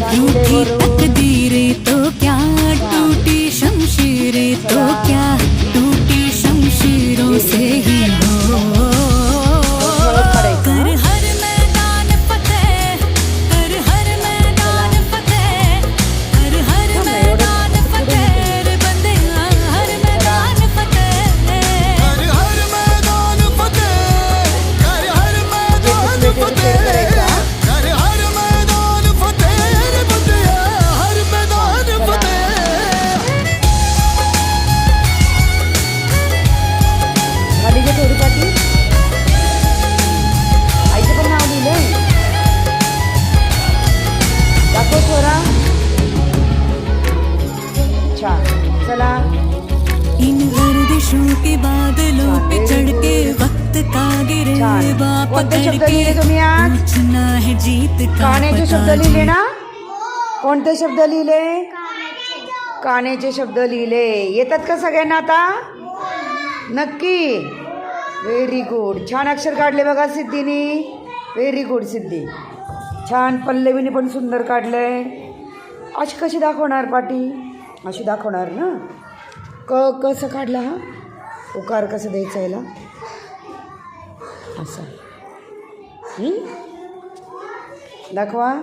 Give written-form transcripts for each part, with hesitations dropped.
रूठी तकदीरें तो क्या, टूटी शमशीरें तो क्या, टूटी शमशीरों से ही हो। कर हर मैदान फतेह, कर हर मैदान फतेह, कर हर मैदान फतेह रे बंदिया, हर मैदान फतेह। कर हर मैदान फतेह, कर हर मैदान फतेह, कर हर मैदान फतेह रे बंदिया, हर मैदान फतेह। खाली घे थोडी पाठी. आईचं पण नाव लिहिलंय. दाखव छोरा. छान. चला. इन गर्दिशों के बादलों पे चढ़ के वक्त का गिरे छान. बाप कोणते शब्द करके लिहिले तुम्ही आज? पूछना है जीत का कान्याचे शब्द पता लिहिले ना? कोणते शब्द लिहिले? कान्याचे शब्द लिहिले. येतात का सगळ्यांना आता? नक्की. Very good. छान अक्षर काढले बघा सिद्धीनी. व्हेरी गुड सिद्धी. छान. पल्लवीने पण सुंदर काढलंय. अशी कशी दाखवणार पाटी? अशी दाखवणार ना. कसं काढला हा? उकार कसं द्यायचं याला? असं. दाखवा.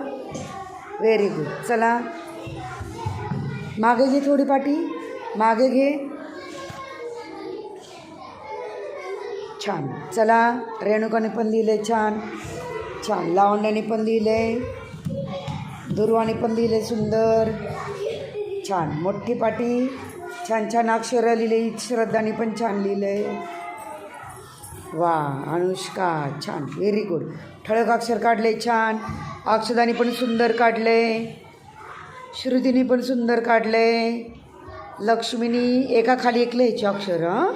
Very good. चला मागे घे थोडी पाटी. मागे घे. छान. चला रेणुकाने पण लिहिले छान. छान. लावण्याने पण लिहिले. दुर्वाने पण लिहिले सुंदर. छान. मोठी पाटी. छान छान अक्षरं लिहिली. श्रद्धाने पण छान लिहिले. वा. अनुष्का छान. Very good. ठळक अक्षर काढले छान. अक्षदाने पण सुंदर काढले. श्रुतीने पण सुंदर काढले. लक्ष्मीनी एका खाली एक लिहायची अक्षर. हां